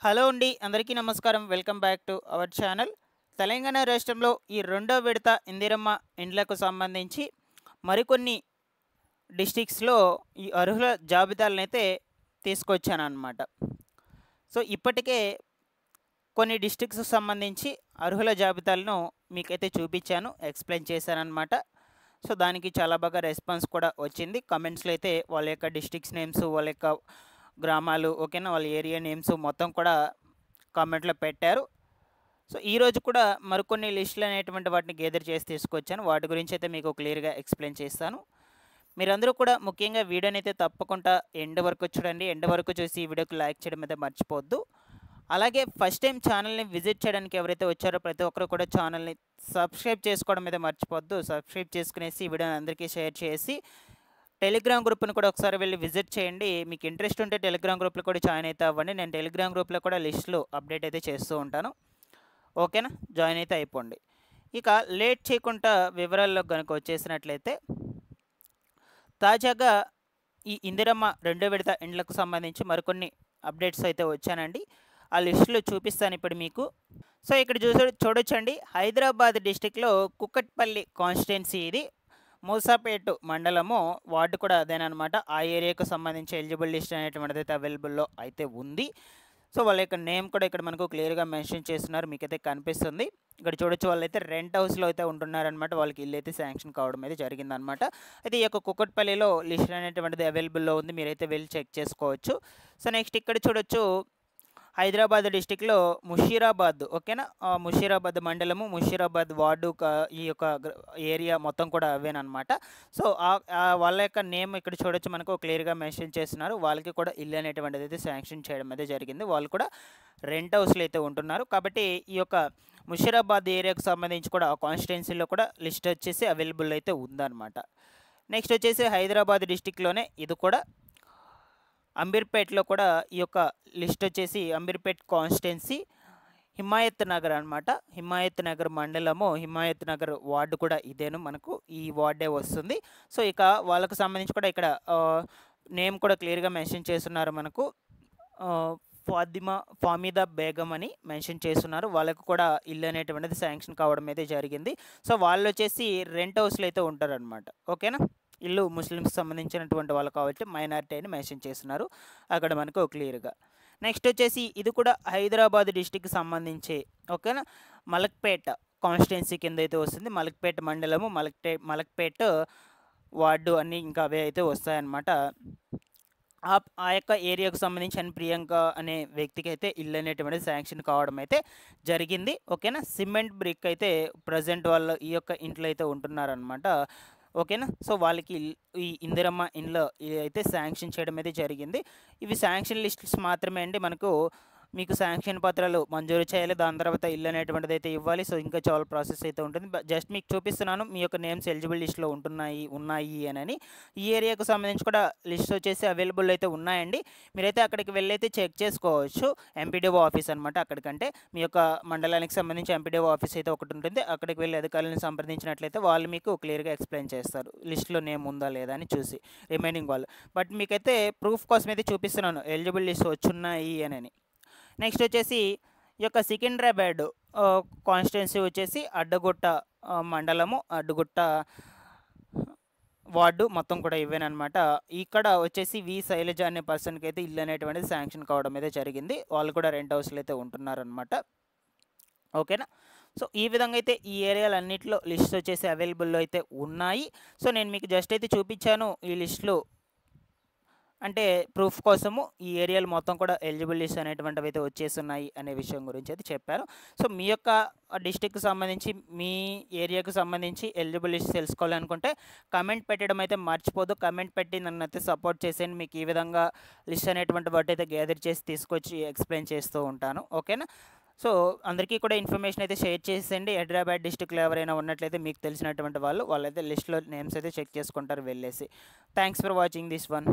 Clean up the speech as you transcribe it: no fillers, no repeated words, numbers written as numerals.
Hello అండి, అందరికీ నమస్కారం. Welcome back to our channel. Telangana రాష్ట్రంలో ఈ రెండో విడత ఇందిరమ్మ ఇండ్లకు సంబంధించి మరికొన్ని డిస్ట్రిక్ట్స్లో ఈ అర్హుల జాబితాలనైతే తీసుకొచ్చానన్నమాట. సో ఇప్పటికే కొన్ని డిస్ట్రిక్ట్స్కి సంబంధించి అర్హుల జాబితాలను మీకైతే చూపించాను, ఎక్స్ప్లెయిన్ చేశానన్నమాట. సో దానికి చాలా బాగా రెస్పాన్స్ కూడా వచ్చింది. కమెంట్స్లో అయితే వాళ్ళ యొక్క డిస్ట్రిక్ట్స్ నేమ్స్, వాళ్ళ యొక్క గ్రామాలు, ఓకేనా, వాళ్ళ ఏరియా నేమ్స్ మొత్తం కూడా కామెంట్లో పెట్టారు. సో ఈరోజు కూడా మరికొన్ని లిస్టులు అనేటువంటి వాటిని గేదర్ చేసి తీసుకొచ్చాను. వాటి గురించి అయితే మీకు క్లియర్గా ఎక్స్ప్లెయిన్ చేస్తాను. మీరందరూ కూడా ముఖ్యంగా వీడియోని అయితే తప్పకుండా ఎండ్ వరకు చూడండి. ఎండ్ వరకు చూసి ఈ వీడియోకి లైక్ చేయడం అయితే మర్చిపోవద్దు. అలాగే ఫస్ట్ టైం ఛానల్ని విజిట్ చేయడానికి ఎవరైతే వచ్చారో ప్రతి ఒక్కరు కూడా ఛానల్ని సబ్స్క్రైబ్ చేసుకోవడం అయితే మర్చిపోవద్దు. సబ్స్క్రైబ్ చేసుకునేసి ఈ వీడియోని అందరికీ షేర్ చేసి టెలిగ్రామ్ గ్రూప్ని కూడా ఒకసారి వెళ్ళి విజిట్ చేయండి. మీకు ఇంట్రెస్ట్ ఉంటే టెలిగ్రామ్ గ్రూప్లో కూడా జాయిన్ అయితే అవ్వండి. నేను టెలిగ్రామ్ గ్రూప్లో కూడా లిస్టులు అప్డేట్ అయితే చేస్తూ ఉంటాను. ఓకేనా, జాయిన్ అయితే అయిపోండి. ఇక లేట్ చేయకుండా వివరాల్లో కనుక వచ్చేసినట్లయితే, తాజాగా ఈ ఇందిరమ్మ రెండో విడత ఇండ్లకు సంబంధించి మరికొన్ని అప్డేట్స్ అయితే వచ్చానండి. ఆ లిస్టులో చూపిస్తాను ఇప్పుడు మీకు. సో ఇక్కడ చూడొచ్చండి, హైదరాబాద్ డిస్టిక్లో కుక్కట్పల్లి కాన్స్టిట్యున్సీ ఇది. మూసాపేట మండలము వార్డు కూడా అదేనమాట. ఆ ఏరియాకు సంబంధించి ఎలిజిబుల్ లిస్ట్ అనేటువంటిది అయితే అవైలబుల్లో అయితే ఉంది. సో వాళ్ళ యొక్క నేమ్ కూడా ఇక్కడ మనకు క్లియర్గా మెన్షన్ చేస్తున్నారు, మీకైతే కనిపిస్తుంది. ఇక్కడ చూడొచ్చు, వాళ్ళైతే రెంట్ హౌస్లో అయితే ఉంటున్నారనమాట. వాళ్ళకి ఇల్లు అయితే శాంక్షన్ కావడం అయితే జరిగిందనమాట. అయితే ఈ యొక్క కుక్కట్పల్లిలో లిస్ట్ అనేటువంటిది అవైలబుల్లో ఉంది, మీరైతే వెళ్ళి చెక్ చేసుకోవచ్చు. సో నెక్స్ట్ ఇక్కడ చూడొచ్చు, హైదరాబాద్ డిస్టిక్లో ముషీరాబాద్, ఓకేనా, ముషీరాబాద్ మండలము, ముషీరాబాద్ వార్డు, ఈ యొక్క ఏరియా మొత్తం కూడా అవేనమాట. సో వాళ్ళ యొక్క నేమ్ ఇక్కడ చూడొచ్చు, మనకు క్లియర్గా మెన్షన్ చేస్తున్నారు. వాళ్ళకి కూడా ఇల్లు అనేటువంటిది అయితే శాంక్షన్ చేయడం అయితే జరిగింది. వాళ్ళు కూడా రెంట్ హౌస్లో అయితే ఉంటున్నారు. కాబట్టి ఈ యొక్క ముషీరాబాద్ ఏరియాకు సంబంధించి కూడా ఆ కాన్స్టిట్యున్సీలో కూడా లిస్ట్ వచ్చేసి అవైలబుల్ అయితే ఉందన్నమాట. నెక్స్ట్ వచ్చేసి హైదరాబాద్ డిస్టిక్లోనే ఇది కూడా అంబీర్పేటలో కూడా ఈ యొక్క లిస్ట్ వచ్చేసి అంబీర్పేట్ కాన్స్టిట్యున్సీ హిమాయత్ నగర్ అనమాట. హిమాయత్ నగర్ మండలము, హిమాయత్ నగర్ వార్డు కూడా ఇదేను, మనకు ఈ వార్డే వస్తుంది. సో ఇక వాళ్ళకు సంబంధించి కూడా ఇక్కడ నేమ్ కూడా క్లియర్గా మెన్షన్ చేస్తున్నారు, మనకు ఫామిదా బేగం అని మెన్షన్ చేస్తున్నారు. వాళ్ళకు కూడా ఇల్లు అనేటువంటిది శాంక్షన్ కావడం అయితే జరిగింది. సో వాళ్ళు వచ్చేసి రెంట్ హౌస్లో అయితే ఉంటారనమాట. ఓకేనా, ఇల్లు ముస్లిమ్స్ సంబంధించినటువంటి వాళ్ళు కాబట్టి మైనారిటీ అని మెన్షన్ చేస్తున్నారు అక్కడ మనకు క్లియర్గా. నెక్స్ట్ వచ్చేసి ఇది కూడా హైదరాబాద్ డిస్టిక్కి సంబంధించి, ఓకేనా, మలక్పేట కాన్స్టిట్యున్సీ కింద అయితే వస్తుంది. మలక్పేట మండలము, మలక్పేట వార్డు అన్నీ ఇంకా అవే అయితే వస్తాయన్నమాట. ఆ యొక్క ఏరియాకు సంబంధించి అని ప్రియాంక అనే వ్యక్తికి అయితే ఇల్లు అనేటువంటిది శాంక్షన్ కావడం అయితే జరిగింది. ఓకేనా, సిమెంట్ బ్రిక్ అయితే ప్రజెంట్ వాళ్ళు ఈ యొక్క ఇంట్లో అయితే ఉంటున్నారనమాట. ఓకేనా, సో వాళ్ళకి ఈ ఇందిరమ్మ ఇండ్లు అయితే శాంక్షన్ చేయడం అయితే జరిగింది. ఇవి శాంక్షన్ లిస్ట్స్ మాత్రమే అండి. మీకు శాంక్షన్ పత్రాలు మంజూరు చేయాలి, దాని తర్వాత ఇల్లు అనేటువంటిది అయితే ఇవ్వాలి. సో ఇంకా చాలా ప్రాసెస్ అయితే ఉంటుంది. జస్ట్ మీకు చూపిస్తున్నాను, మీ యొక్క నేమ్స్ ఎలిజిబుల్ లిస్ట్లో ఉన్నాయి అని. ఈ ఏరియాకు సంబంధించి కూడా లిస్ట్ వచ్చేసి అవైలబుల్ అయితే ఉన్నాయండి. మీరైతే అక్కడికి వెళ్ళైతే చెక్ చేసుకోవచ్చు. ఎంపీడీఓ ఆఫీస్ అనమాట. అక్కడికంటే మీ యొక్క మండలానికి సంబంధించి ఎంపీడీఓ ఆఫీస్ అయితే ఒకటి ఉంటుంది. అక్కడికి వెళ్ళి అధికారులను సంప్రదించినట్లయితే వాళ్ళు మీకు క్లియర్గా ఎక్స్ప్లెయిన్ చేస్తారు, లిస్ట్లో నేమ్ ఉందా లేదా అని చూసి, రిమైనింగ్ వాళ్ళు. బట్ మీకైతే ప్రూఫ్ కోసం అయితే చూపిస్తున్నాను, ఎలిజిబుల్ లిస్ట్ వచ్చున్నాయి అని. నెక్స్ట్ వచ్చేసి ఈ యొక్క సికింద్రాబాద్ కాన్స్టిట్యున్సీ వచ్చేసి అడ్డగుట్ట మండలము, అడ్డగుట్ట వార్డు మొత్తం కూడా ఇవేనమాట. ఇక్కడ వచ్చేసి వి శైలజ అనే పర్సన్కి అయితే ఇల్లు అనేటువంటిది శాంక్షన్ కావడం అయితే జరిగింది. వాళ్ళు కూడా రెంట్ హౌస్లో అయితే ఉంటున్నారనమాట. ఓకేనా, సో ఈ విధంగా అయితే ఈ ఏరియాలన్నింటిలో లిస్ట్ వచ్చేసి అవైలబుల్లో అయితే ఉన్నాయి. సో నేను మీకు జస్ట్ అయితే చూపించాను ఈ లిస్టులు, అంటే ప్రూఫ్ కోసము ఈ ఏరియాలు మొత్తం కూడా ఎలిజిబుల్ లిస్ట్ అనేటువంటివి అయితే వచ్చేస్తున్నాయి అనే విషయం గురించి అయితే చెప్పారు. సో మీ యొక్క డిస్టిక్కి సంబంధించి, మీ ఏరియాకు సంబంధించి ఎలిజిబుల్ లిస్ట్ తెలుసుకోవాలనుకుంటే కమెంట్ పెట్టడం అయితే మర్చిపోదు. కమెంట్ పెట్టి నన్ను అయితే సపోర్ట్ చేసేయండి. మీకు ఈ విధంగా లిస్ట్ అనేటువంటి వాటి అయితే గ్యాదర్ చేసి తీసుకొచ్చి ఎక్స్ప్లెయిన్ చేస్తూ ఉంటాను. ఓకేనా, సో అందరికీ కూడా ఇన్ఫర్మేషన్ అయితే షేర్ చేసేయండి. హైదరాబాద్ డిస్టిక్లో ఎవరైనా ఉన్నట్లయితే మీకు తెలిసినటువంటి వాళ్ళైతే లిస్ట్లో నేమ్స్ అయితే చెక్ చేసుకుంటారు వెళ్ళేసి. Thanks for watching this one.